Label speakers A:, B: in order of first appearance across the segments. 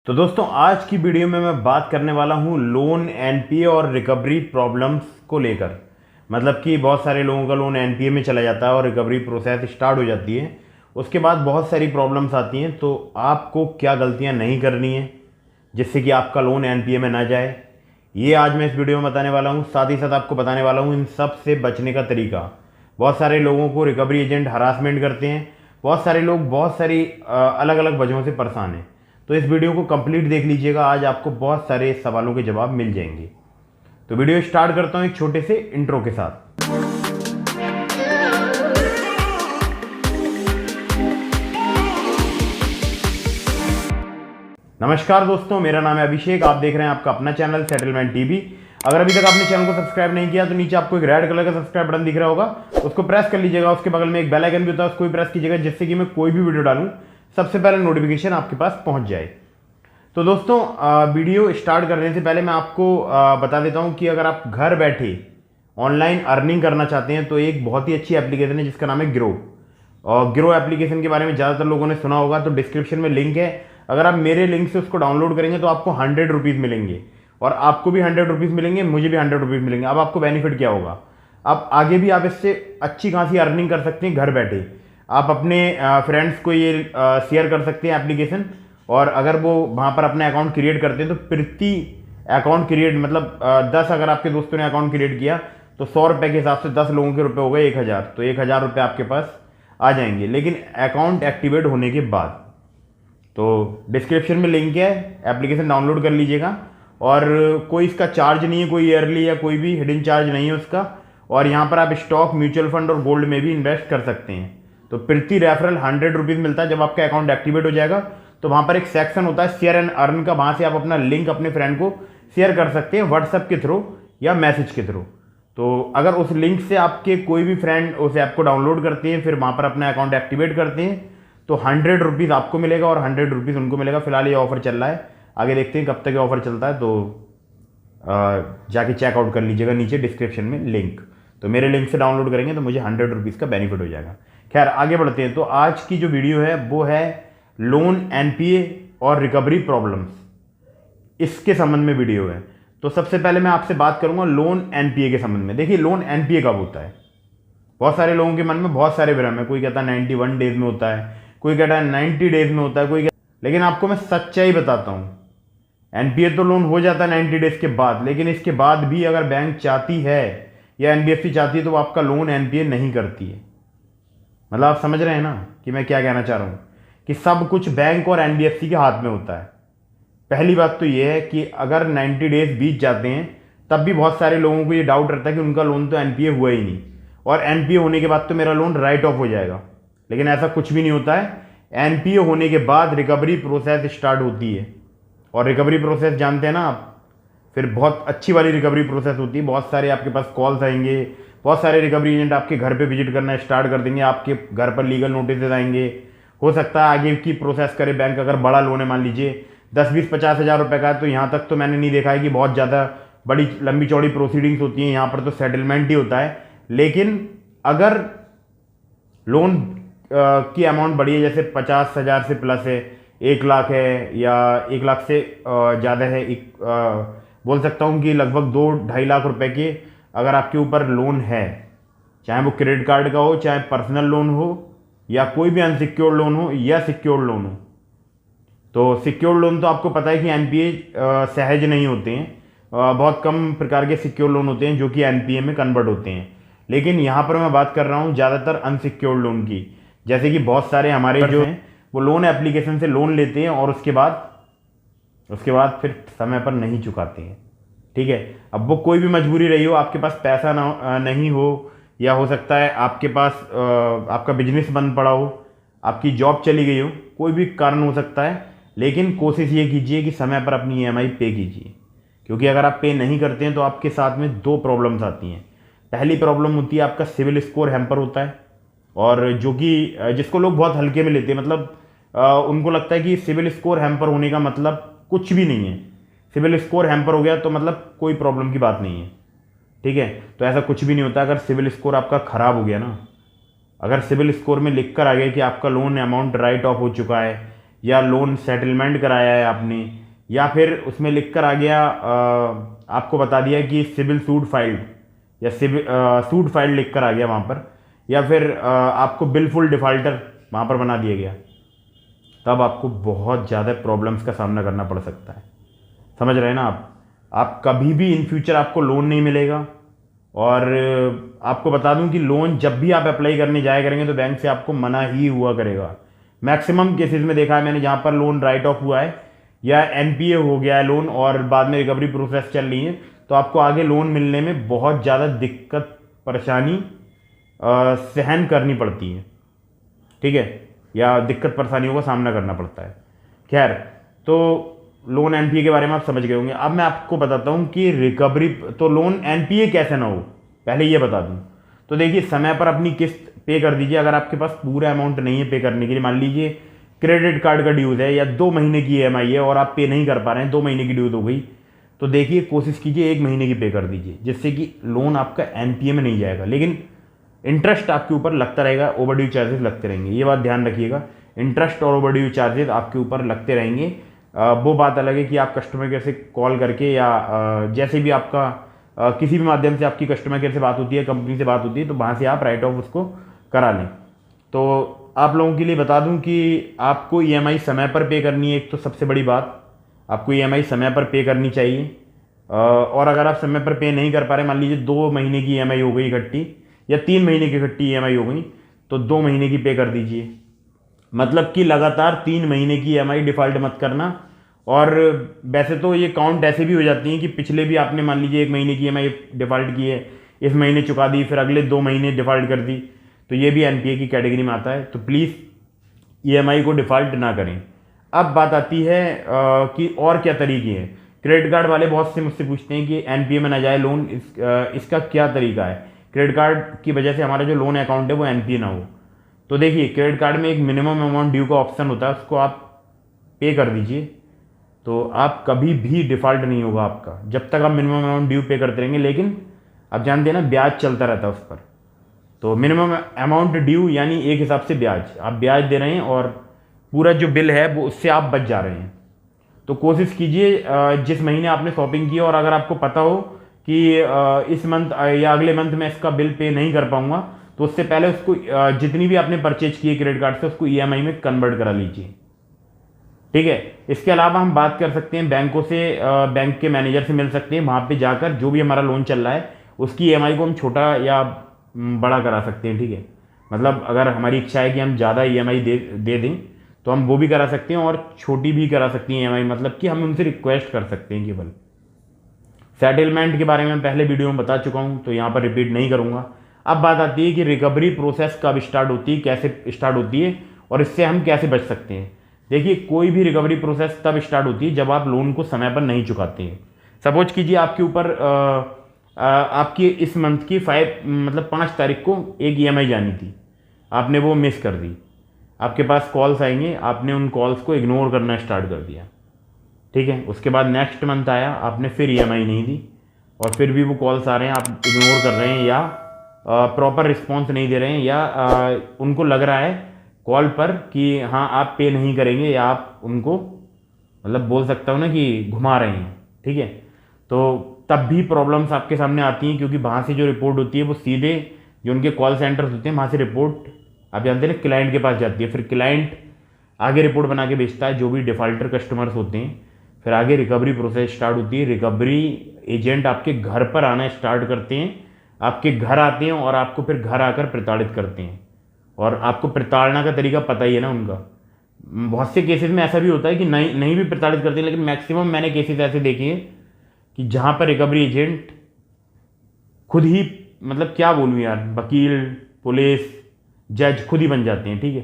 A: तो दोस्तों आज की वीडियो में मैं बात करने वाला हूँ लोन एनपीए और रिकवरी प्रॉब्लम्स को लेकर। मतलब कि बहुत सारे लोगों का लोन एनपीए में चला जाता है और रिकवरी प्रोसेस स्टार्ट हो जाती है। उसके बाद बहुत सारी प्रॉब्लम्स आती हैं, तो आपको क्या गलतियाँ नहीं करनी है जिससे कि आपका लोन एनपीए में ना जाए, ये आज मैं इस वीडियो में बताने वाला हूँ। साथ ही साथ आपको बताने वाला हूँ इन सब से बचने का तरीका। बहुत सारे लोगों को रिकवरी एजेंट हरासमेंट करते हैं, बहुत सारे लोग बहुत सारी अलग अलग वजहों से परेशान हैं। तो इस वीडियो को कंप्लीट देख लीजिएगा, आज आपको बहुत सारे सवालों के जवाब मिल जाएंगे। तो वीडियो स्टार्ट करता हूँ एक छोटे से इंट्रो के साथ। नमस्कार दोस्तों, मेरा नाम है अभिषेक, आप देख रहे हैं आपका अपना चैनल सेटलमेंट टीवी। अगर अभी तक आपने चैनल को सब्सक्राइब नहीं किया तो नीचे आपको एक रेड कलर का सब्सक्राइब बटन दिख रहा होगा, उसको प्रेस कर लीजिएगा। उसके बगल में एक बेल आइकन भी होता है, उसको भी प्रेस कीजिएगा, जिससे कि मैं कोई भी वीडियो डालूं सबसे पहले नोटिफिकेशन आपके पास पहुंच जाए। तो दोस्तों वीडियो स्टार्ट करने से पहले मैं आपको बता देता हूं कि अगर आप घर बैठे ऑनलाइन अर्निंग करना चाहते हैं तो एक बहुत ही अच्छी एप्लीकेशन है जिसका नाम है ग्रो। और ग्रो एप्लीकेशन के बारे में ज़्यादातर लोगों ने सुना होगा, तो डिस्क्रिप्शन में लिंक है। अगर आप मेरे लिंक से उसको डाउनलोड करेंगे तो आपको 100 रुपीज़ मिलेंगे, और आपको भी 100 रुपीज़ मिलेंगे, मुझे भी 100 रुपीज़ मिलेंगे। अब आपको बेनिफिट क्या होगा, अब आगे भी आप इससे अच्छी खासी अर्निंग कर सकते हैं घर बैठे। आप अपने फ्रेंड्स को ये शेयर कर सकते हैं एप्लीकेशन, और अगर वो वहाँ पर अपना अकाउंट क्रिएट करते हैं तो प्रति अकाउंट क्रिएट मतलब 10 अगर आपके दोस्तों ने अकाउंट क्रिएट किया तो 100 रुपये के हिसाब से 10 लोगों के रुपये हो गए 1000, तो 1000 रुपये आपके पास आ जाएंगे, लेकिन अकाउंट एक्टिवेट होने के बाद। तो डिस्क्रिप्शन में लिंक है, एप्लीकेशन डाउनलोड कर लीजिएगा। और कोई इसका चार्ज नहीं है, कोई ईयरली या कोई भी हिडन चार्ज नहीं है उसका। और यहाँ पर आप स्टॉक, म्यूचुअल फंड और गोल्ड में भी इन्वेस्ट कर सकते हैं। तो प्रति रेफरल 100 रुपीज़ मिलता है। जब आपका अकाउंट एक्टिवेट हो जाएगा तो वहाँ पर एक सेक्शन होता है शेयर एंड अर्न का, वहाँ से आप अपना लिंक अपने फ्रेंड को शेयर कर सकते हैं व्हाट्सएप के थ्रू या मैसेज के थ्रू। तो अगर उस लिंक से आपके कोई भी फ्रेंड उस ऐप को डाउनलोड करते हैं, फिर वहाँ पर अपना अकाउंट एक्टिवेट करते हैं, तो 100 रुपीज़ आपको मिलेगा और 100 रुपीज़ उनको मिलेगा। फिलहाल ये ऑफर चल रहा है, आगे देखते हैं कब तक ये ऑफर चलता है। तो जाके चेकआउट कर लीजिएगा, नीचे डिस्क्रिप्शन में लिंक। तो मेरे लिंक से डाउनलोड करेंगे तो मुझे 100 रुपीज़ का बेनिफिट हो जाएगा। खैर आगे बढ़ते हैं। तो आज की जो वीडियो है वो है लोन एनपीए और रिकवरी प्रॉब्लम्स, इसके संबंध में वीडियो है। तो सबसे पहले मैं आपसे बात करूंगा लोन एनपीए के संबंध में। देखिए लोन एनपीए कब होता है, बहुत सारे लोगों के मन में बहुत सारे भ्रम है। कोई कहता है 91 डेज में होता है, कोई कहता है 90 डेज में होता है, लेकिन आपको मैं सच्चाई बताता हूँ, एनपीए तो लोन हो जाता है 90 डेज के बाद, लेकिन इसके बाद भी अगर बैंक चाहती है या एनबीएफसी चाहती है तो वो आपका लोन एनपीए नहीं करती है। मतलब आप समझ रहे हैं ना कि मैं क्या कहना चाह रहा हूँ, कि सब कुछ बैंक और एनबीएफसी के हाथ में होता है। पहली बात तो ये है कि अगर 90 डेज बीत जाते हैं तब भी बहुत सारे लोगों को ये डाउट रहता है कि उनका लोन तो एनपीए हुआ ही नहीं, और एनपीए होने के बाद तो मेरा लोन राइट ऑफ हो जाएगा। लेकिन ऐसा कुछ भी नहीं होता है। एनपीए होने के बाद रिकवरी प्रोसेस स्टार्ट होती है, और रिकवरी प्रोसेस जानते हैं ना आप, फिर बहुत अच्छी वाली रिकवरी प्रोसेस होती है। बहुत सारे आपके पास कॉल्स आएंगे, बहुत सारे रिकवरी एजेंट आपके घर पे विजिट करना स्टार्ट कर देंगे, आपके घर पर लीगल नोटिस आएंगे। हो सकता है आगे की प्रोसेस करे बैंक, अगर बड़ा लोन है मान लीजिए 10, 20, 50 हज़ार रुपये का है, तो यहाँ तक तो मैंने नहीं देखा है कि बहुत ज़्यादा बड़ी लंबी चौड़ी प्रोसीडिंग्स होती हैं। यहाँ पर तो सेटलमेंट ही होता है। लेकिन अगर लोन की अमाउंट बड़ी है, जैसे 50,000 से प्लस है, 1 लाख है, या 1 लाख से ज़्यादा है, बोल सकता हूँ कि लगभग 2-2.5 लाख रुपए के अगर आपके ऊपर लोन है, चाहे वो क्रेडिट कार्ड का हो, चाहे पर्सनल लोन हो, या कोई भी अनसिक्योर्ड लोन हो या सिक्योर्ड लोन हो। तो सिक्योर्ड लोन तो आपको पता है कि एनपीए सहज नहीं होते हैं, बहुत कम प्रकार के सिक्योर्ड लोन होते हैं जो कि एनपीए में कन्वर्ट होते हैं। लेकिन यहाँ पर मैं बात कर रहा हूँ ज़्यादातर अनसिक्योर्ड लोन की, जैसे कि बहुत सारे हमारे जो हैं वो लोन एप्लीकेशन से लोन लेते हैं और उसके बाद फिर समय पर नहीं चुकाते हैं। ठीक है, अब वो कोई भी मजबूरी रही हो, आपके पास पैसा नहीं हो, या हो सकता है आपके पास आपका बिजनेस बंद पड़ा हो, आपकी जॉब चली गई हो, कोई भी कारण हो सकता है। लेकिन कोशिश ये कीजिए कि समय पर अपनी ईएमआई पे कीजिए, क्योंकि अगर आप पे नहीं करते हैं तो आपके साथ में 2 प्रॉब्लम्स आती हैं। पहली प्रॉब्लम होती है आपका सिविल स्कोर हैम्पर होता है, और जो कि जिसको लोग बहुत हल्के में लेते हैं। मतलब उनको लगता है कि सिविल स्कोर हैम्पर होने का मतलब कुछ भी नहीं है, सिविल स्कोर हैम्पर हो गया तो मतलब कोई प्रॉब्लम की बात नहीं है। ठीक है, तो ऐसा कुछ भी नहीं होता। अगर सिविल स्कोर आपका ख़राब हो गया ना, अगर सिविल स्कोर में लिख कर आ गया कि आपका लोन अमाउंट राइट ऑफ हो चुका है, या लोन सेटलमेंट कराया है आपने, या फिर उसमें लिख कर आ गया आपको बता दिया कि सिविल सूट फाइल्ड, या सिविल सूट फाइल्ड लिख कर आ गया वहाँ पर, या फिर आपको बिलफुल डिफ़ाल्टर वहाँ पर बना दिया गया, तब आपको बहुत ज़्यादा प्रॉब्लम्स का सामना करना पड़ सकता है। समझ रहे हैं ना आप कभी भी इन फ्यूचर आपको लोन नहीं मिलेगा। और आपको बता दूं कि लोन जब भी आप अप्लाई करने जाया करेंगे तो बैंक से आपको मना ही हुआ करेगा। मैक्सिमम केसेस में देखा है मैंने जहाँ पर लोन राइट ऑफ हुआ है या एनपीए हो गया है लोन और बाद में रिकवरी प्रोसेस चल रही है, तो आपको आगे लोन मिलने में बहुत ज़्यादा दिक्कत परेशानी सहन करनी पड़ती है, ठीक है, या दिक्कत परेशानियों का सामना करना पड़ता है। खैर, तो लोन एनपीए के बारे में आप समझ गए होंगे। अब मैं आपको बताता हूँ कि रिकवरी, तो लोन एनपीए कैसे ना हो, पहले ये बता दूँ। तो देखिए, समय पर अपनी किस्त पे कर दीजिए। अगर आपके पास पूरा अमाउंट नहीं है पे करने के लिए, मान लीजिए क्रेडिट कार्ड का ड्यूज है या 2 महीने की ईएमआई है और आप पे नहीं कर पा रहे हैं, 2 महीने की ड्यूज हो गई, तो देखिए कोशिश कीजिए 1 महीने की पे कर दीजिए, जिससे कि लोन आपका एनपीए में नहीं जाएगा, लेकिन इंटरेस्ट आपके ऊपर लगता रहेगा, ओवरड्यू चार्जेस लगते रहेंगे। ये बात ध्यान रखिएगा, इंटरेस्ट और ओवरड्यू चार्जेस आपके ऊपर लगते रहेंगे। वो बात अलग है कि आप कस्टमर केयर से कॉल करके या जैसे भी आपका किसी भी माध्यम से आपकी कस्टमर केयर से बात होती है, कंपनी से बात होती है, तो वहाँ से आप राइट ऑफ उसको करा लें। तो आप लोगों के लिए बता दूं कि आपको ईएमआई समय पर पे करनी है। एक तो सबसे बड़ी बात, आपको ईएमआई समय पर पे करनी चाहिए। और अगर आप समय पर पे नहीं कर पा रहे, मान लीजिए 2 महीने की ईएमआई हो गई इकट्ठी या 3 महीने की इकट्ठी ईएमआई हो गई, तो 2 महीने की पे कर दीजिए। मतलब कि लगातार 3 महीने की ईएमआई डिफ़ॉल्ट मत करना। और वैसे तो ये काउंट ऐसे भी हो जाती हैं कि पिछले भी आपने मान लीजिए 1 महीने की ईएमआई डिफ़ॉल्ट की है, इस महीने चुका दी, फिर अगले 2 महीने डिफ़ॉल्ट कर दी, तो ये भी एनपीए की कैटेगरी में आता है। तो प्लीज़ ईएमआई को डिफ़ॉल्ट ना करें। अब बात आती है कि और क्या तरीके हैं। क्रेडिट कार्ड वाले बहुत से मुझसे पूछते हैं कि एनपीए में ना जाए लोन, इसका क्या तरीका है, क्रेडिट कार्ड की वजह से हमारा जो लोन अकाउंट है वो एनपीए ना हो। तो देखिए, क्रेडिट कार्ड में एक मिनिमम अमाउंट ड्यू का ऑप्शन होता है, उसको आप पे कर दीजिए, तो आप कभी भी डिफ़ॉल्ट नहीं होगा आपका, जब तक आप मिनिमम अमाउंट ड्यू पे करते रहेंगे। लेकिन आप जानते हैं ना, ब्याज चलता रहता है उस पर। तो मिनिमम अमाउंट ड्यू यानी एक हिसाब से ब्याज, आप ब्याज दे रहे हैं और पूरा जो बिल है वो उससे आप बच जा रहे हैं। तो कोशिश कीजिए जिस महीने आपने शॉपिंग की और अगर आपको पता हो कि इस मंथ या अगले मंथ में इसका बिल पे नहीं कर पाऊंगा, तो उससे पहले उसको जितनी भी आपने परचेज की है क्रेडिट कार्ड से, उसको ईएमआई में कन्वर्ट करा लीजिए, ठीक है। इसके अलावा हम बात कर सकते हैं बैंकों से, बैंक के मैनेजर से मिल सकते हैं। वहाँ पे जाकर जो भी हमारा लोन चल रहा है उसकी ईएमआई को हम छोटा या बड़ा करा सकते हैं, ठीक है। मतलब अगर हमारी इच्छा है कि हम ज़्यादा ईएमआई दे दें तो हम वो भी करा सकते हैं और छोटी भी करा सकती हैं ईएमआई, मतलब कि हम उनसे रिक्वेस्ट कर सकते हैं केवल। सेटलमेंट के बारे में पहले वीडियो में बता चुका हूँ, तो यहाँ पर रिपीट नहीं करूँगा। अब बात आती है कि रिकवरी प्रोसेस कब स्टार्ट होती है, कैसे स्टार्ट होती है और इससे हम कैसे बच सकते हैं। देखिए, कोई भी रिकवरी प्रोसेस तब स्टार्ट होती है जब आप लोन को समय पर नहीं चुकाते हैं। सपोज कीजिए आपके ऊपर आपकी इस मंथ की 5 तारीख को एक ईएमआई जानी थी, आपने वो मिस कर दी। आपके पास कॉल्स आएंगे, आपने उन कॉल्स को इग्नोर करना स्टार्ट कर दिया, ठीक है। उसके बाद नेक्स्ट मंथ आया, आपने फिर ईएमआई नहीं दी और फिर भी वो कॉल्स आ रहे हैं, आप इग्नोर कर रहे हैं या प्रॉपर रिस्पॉन्स नहीं दे रहे हैं, या उनको लग रहा है कॉल पर कि हाँ आप पे नहीं करेंगे, या आप उनको मतलब बोल सकता हूँ ना कि घुमा रहे हैं, ठीक है। तो तब भी प्रॉब्लम्स आपके सामने आती हैं, क्योंकि वहाँ से जो रिपोर्ट होती है वो सीधे जो उनके कॉल सेंटर्स होते हैं वहाँ से रिपोर्ट आप जानते हैं ना क्लाइंट के पास जाती है। फिर क्लाइंट आगे रिपोर्ट बना के भेजता है जो भी डिफ़ॉल्टर कस्टमर्स होते हैं। फिर आगे रिकवरी प्रोसेस स्टार्ट होती है। रिकवरी एजेंट आपके घर पर आना स्टार्ट करते हैं, आपके घर आते हैं और आपको फिर घर आकर प्रताड़ित करते हैं। और आपको प्रताड़ना का तरीका पता ही है ना उनका। बहुत से केसेस में ऐसा भी होता है कि नहीं भी प्रताड़ित करते, लेकिन मैक्सिमम मैंने केसेस ऐसे देखे हैं कि जहाँ पर रिकवरी एजेंट खुद ही, मतलब क्या बोलूँ यार, वकील, पुलिस, जज खुद ही बन जाते हैं, ठीक है।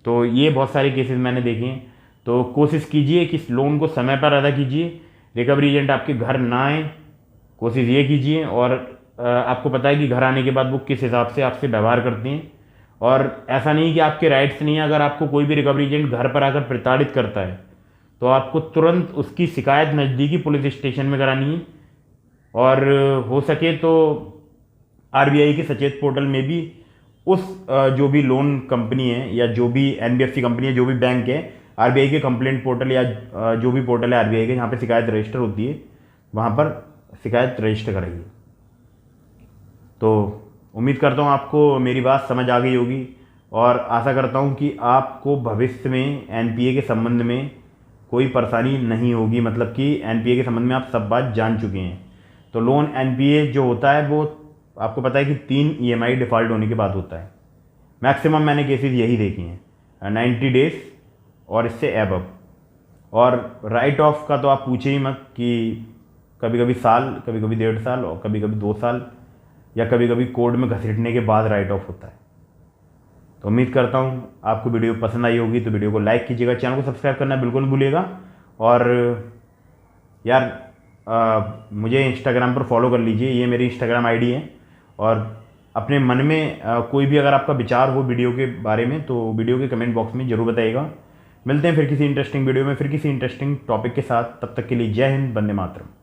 A: तो ये बहुत सारे केसेस मैंने देखे हैं। तो कोशिश कीजिए कि इस लोन को समय पर अदा कीजिए, रिकवरी एजेंट आपके घर ना आए, कोशिश ये कीजिए। और आपको पता है कि घर आने के बाद वो किस हिसाब से आपसे व्यवहार करते हैं। और ऐसा नहीं कि आपके राइट्स नहीं है, अगर आपको कोई भी रिकवरी एजेंट घर पर आकर प्रताड़ित करता है तो आपको तुरंत उसकी शिकायत नज़दीकी पुलिस स्टेशन में करानी है। और हो सके तो आरबीआई के सचेत पोर्टल में भी उस जो भी लोन कंपनी है या जो भी एनबीएफसी कंपनी है, जो भी बैंक है, आरबीआई के कंप्लेंट पोर्टल या जो भी पोर्टल है आरबीआई के जहाँ पे शिकायत रजिस्टर होती है वहाँ पर शिकायत रजिस्टर कराइए। तो उम्मीद करता हूँ आपको मेरी बात समझ आ गई होगी और आशा करता हूँ कि आपको भविष्य में एनपीए के संबंध में कोई परेशानी नहीं होगी, मतलब कि एनपीए के संबंध में आप सब बात जान चुके हैं। तो लोन एनपीए जो होता है वो आपको पता है कि 3 ईएमआई डिफ़ॉल्ट होने के बाद होता है। मैक्सिमम मैंने केसेस यही देखे हैं 90 डेज़ और इससे एबव। और राइट ऑफ का तो आप पूछे ही मत कि कभी कभी साल, कभी कभी 1.5 साल और कभी कभी 2 साल या कभी कभी कोर्ट में घसीटने के बाद राइट ऑफ होता है। तो उम्मीद करता हूँ आपको वीडियो पसंद आई होगी, तो वीडियो को लाइक कीजिएगा, चैनल को सब्सक्राइब करना बिल्कुल नहीं भूलिएगा। और यार मुझे इंस्टाग्राम पर फॉलो कर लीजिए, ये मेरी इंस्टाग्राम आईडी है। और अपने मन में कोई भी अगर आपका विचार हो वीडियो के बारे में तो वीडियो के कमेंट बॉक्स में ज़रूर बताइएगा। मिलते हैं फिर किसी इंटरेस्टिंग वीडियो में, फिर किसी इंटरेस्टिंग टॉपिक के साथ। तब तक के लिए जय हिंद, वंदे मातरम।